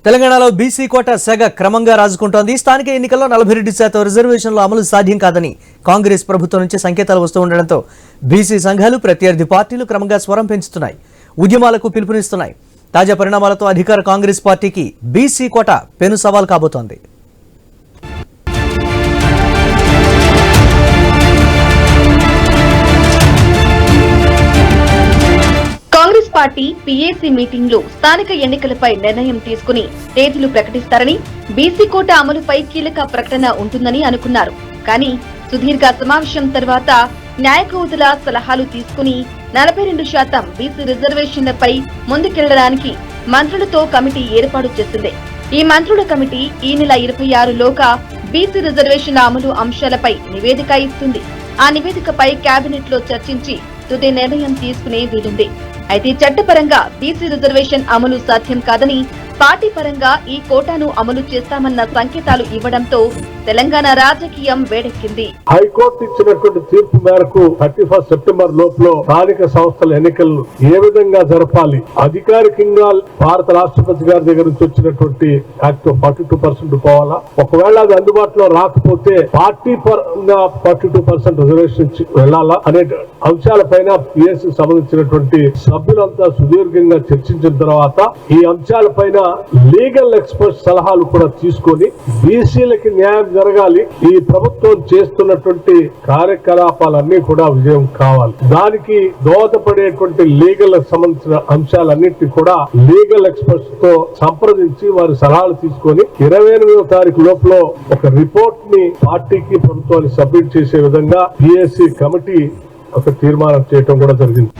తెలంగాణలో BC quota సెగ క్రమంగా రాజుకుంటోంది. స్థానిక ఎన్నికల్లో 42% రిజర్వేషన్లు అమలు సాధ్యం కాదని కాంగ్రెస్ ప్రభుత్వం నుంచి సంకేతాలు వస్తూ ఉండడంతో బీసీ సంఘాలు, ప్రత్యర్థి పార్టీలు క్రమంగా స్వరం పెంచుతున్నాయి, ఉద్యమాలకు పిలుపునిస్తున్నాయి. తాజా పరిణామాలతో అధికార కాంగ్రెస్ పార్టీకి బీసీ కోటా పెను సవాల్ కాబోతోంది. కాంగ్రెస్ పార్టీ పీఏసీ మీటింగ్ లో స్థానిక ఎన్నికలపై నిర్ణయం తీసుకుని తేదీలు ప్రకటిస్తారని, బీసీ కోటా అమలుపై కీలక ప్రకటన ఉంటుందని అనుకున్నారు. కానీ సుదీర్ఘ సమావేశం తర్వాత న్యాయకూతుల సలహాలు తీసుకుని 42% బీసీ రిజర్వేషన్లపై ముందుకెళ్లడానికి మంత్రులతో కమిటీ ఏర్పాటు చేసింది. ఈ మంత్రుల కమిటీ ఈ నెల 26లోగా బీసీ రిజర్వేషన్ల అమలు అంశాలపై నివేదిక ఇస్తుంది. ఆ నివేదికపై కేబినెట్ లో చర్చించి తుది నిర్ణయం తీసుకునే వీలుంది. అయితే చట్టపరంగా బీసీ రిజర్వేషన్ అమలు సాధ్యం కాదని, పార్టీ పరంగా ఈ కోటాను అమలు చేస్తామన్న సంకేతాలు ఇవ్వడంతో తెలంగాణ రాజకీయం వేడెక్కింది. హైకోర్టు ఇచ్చినటువంటి తీర్పు మేరకు 31 సెప్టెంబర్ లోపల స్థానిక సంస్థల ఎన్నికలను ఏ విధంగా జరపాలి, అధికారికంగా భారత రాష్ట్రపతి గారి దగ్గర నుంచి వచ్చినటువంటి యాక్ట్ 42% పోవాలా, ఒకవేళ అది అందుబాటులో రాకపోతే పార్టీ పరంగా 42% రిజర్వేషన్ వెళ్లాలా అనే అంశాలపైన పిఎస్సి సంబంధించినటువంటి సభ్యులంతా సుదీర్ఘంగా చర్చించిన తర్వాత ఈ అంశాలపైన లీగల్ ఎక్స్పర్ట్ సలహాలు కూడా తీసుకొని బీసీలకి న్యాయం జరగాలి, ఈ ప్రభుత్వం చేస్తున్నటువంటి కార్యకలాపాలన్నీ కూడా విజయం కావాలి, దానికి దోహదపడేటువంటి లీగల్ సంబంధించిన అంశాలన్నింటినీ కూడా లీగల్ ఎక్స్పర్ట్స్ తో సంప్రదించి వారి సలహాలు తీసుకొని 28వ తారీఖు లోపల ఒక రిపోర్ట్ ని పార్టీకి, ప్రభుత్వానికి సబ్మిట్ చేసే విధంగా పిఎస్సి కమిటీ ఒక తీర్మానం చేయడం కూడా జరిగింది.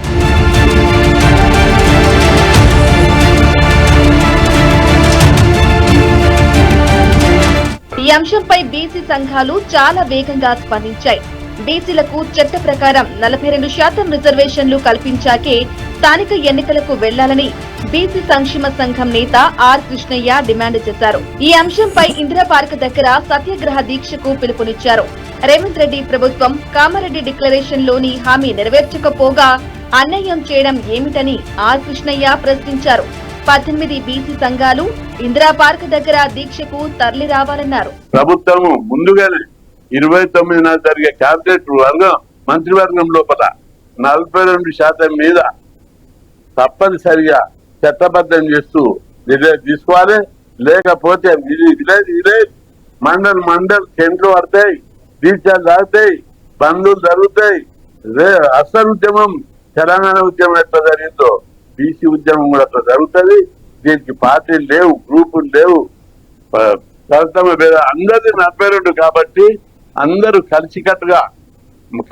ఈ అంశంపై బీసీ సంఘాలు చాలా వేగంగా స్పందించాయి. బీసీలకు చట్ట ప్రకారం 42% రిజర్వేషన్లు కల్పించాకే స్థానిక ఎన్నికలకు వెళ్లాలని బీసీ సంక్షేమ సంఘం నేత ఆర్ కృష్ణయ్య డిమాండ్ చేశారు. ఈ అంశంపై ఇందిరా పార్క్ దగ్గర సత్యాగ్రహ దీక్షకు పిలుపునిచ్చారు. రేవంత్ రెడ్డి ప్రభుత్వం కామారెడ్డి డిక్లరేషన్ లోని హామీ నెరవేర్చకపోగా అన్యాయం చేయడం ఏమిటని ఆర్ కృష్ణయ్య ప్రశ్నించారు. 18 బీసీ సంఘాలు ఇందిరా పార్క్ దగ్గర దీక్షకు తరలి రావాలన్నారు. ప్రభుత్వం ముందుగానే 29న జరిగే కేబినెట్ మంత్రివర్గం లోపల 42% మీద తప్పనిసరిగా చట్టబద్ధం చేస్తూ నిర్ణయం తీసుకోవాలి. లేకపోతే విలేజ్ మండల్ కేంద్రం పడతాయి, దీక్షలు జరుగుతాయి, బంధువులు జరుగుతాయి. అసలు ఉద్యమం తెలంగాణ ఉద్యమం ఎట్లా జరిగిందో బీసీ ఉద్యమం కూడా అట్లా జరుగుతుంది. దీనికి పార్టీలు లేవు, గ్రూపులు లేవు, అందరిది 42 కాబట్టి అందరూ కలిసికట్టుగా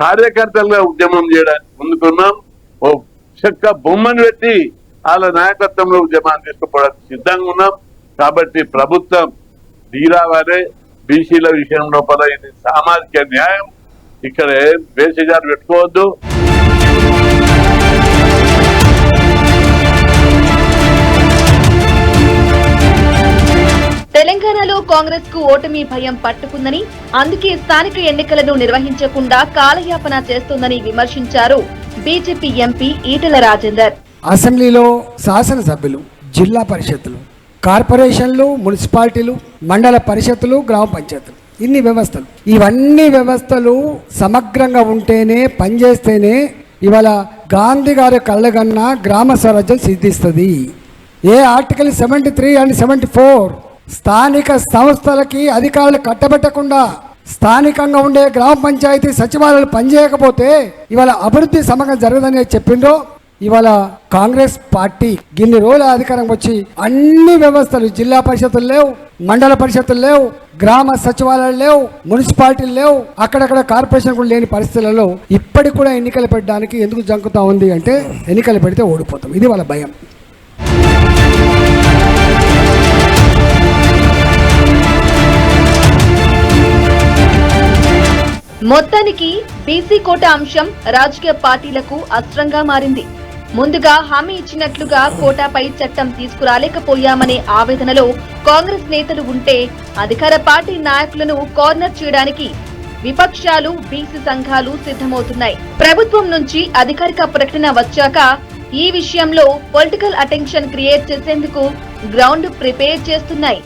కార్యకర్తలుగా ఉద్యమం చేయడానికి ముందుకున్నాం. ఓ చెక్క బొమ్మను పెట్టి వాళ్ళ నాయకత్వంలో ఉద్యమాన్ని తీసుకుపోవడానికి సిద్ధంగా ఉన్నాం. కాబట్టి ప్రభుత్వం దిగిరావాలి. బీసీల విషయం లోపల ఇది సామాజిక న్యాయం, ఇక్కడ బేసిగారు పెట్టుకోవద్దు. తెలంగాణలో కాంగ్రెస్ కు ఓటమి భయం పట్టుకుందని, అందుకే స్థానిక ఎన్నికలను నిర్వహించకుండా కాలయాపన చేస్తోందని విమర్శించారు బీజేపీ ఎంపీ ఈటెల రాజేందర్. అసెంబ్లీలో శాసనసభ్యులు, జిల్లా పరిషత్తులు, కార్పొరేషన్లు, మున్సిపాలిటీలు, మండల పరిషత్తులు, గ్రామ పంచాయతీలు, ఇన్ని వ్యవస్థలు, ఇవన్నీ వ్యవస్థలు సమగ్రంగా ఉంటేనే, పనిచేస్తేనే ఇవాళ గాంధీ గారి కళ్ళగన్న గ్రామ స్వరాజ్యం సిద్ధిస్తుంది. ఏ ఆర్టికల్ 73 అండ్ 74 స్థానిక సంస్థలకి అధికారులు కట్టబెట్టకుండా స్థానికంగా ఉండే గ్రామ పంచాయతీ సచివాలయాలు పనిచేయకపోతే ఇవాళ అభివృద్ధి సమగ్రంగా జరగదని చెప్పిండ్రో, ఇవాళ కాంగ్రెస్ పార్టీ గిన్ని రోజుల అధికారం వచ్చి అన్ని వ్యవస్థలు, జిల్లా పరిషత్తులు లేవు, మండల పరిషత్తులు లేవు, గ్రామ సచివాలయాలు లేవు, మున్సిపాలిటీలు లేవు, అక్కడక్కడ కార్పొరేషన్ కూడా లేని పరిస్థితులలో ఇప్పటికి కూడా ఎన్నికలు పెట్టడానికి ఎందుకు జంకుతా ఉంది అంటే ఎన్నికలు పెడితే ఓడిపోతాం, ఇది వాళ్ళ భయం. మొత్తానికి బీసీ కోటా అంశం రాజకీయ పార్టీలకు అస్త్రంగా మారింది. ముందుగా హామీ ఇచ్చినట్లుగా కోటాపై చట్టం తీసుకురాలేకపోయామనే ఆవేదనలో కాంగ్రెస్ నేతలు ఉంటే, అధికార పార్టీ నాయకులను కార్నర్ చేయడానికి విపక్షాలు, బీసీ సంఘాలు సిద్ధమవుతున్నాయి. ప్రభుత్వం నుంచి అధికారిక ప్రకటన వచ్చాక ఈ విషయంలో పొలిటికల్ అటెన్షన్ క్రియేట్ చేసేందుకు గ్రౌండ్ ప్రిపేర్ చేస్తున్నాయి.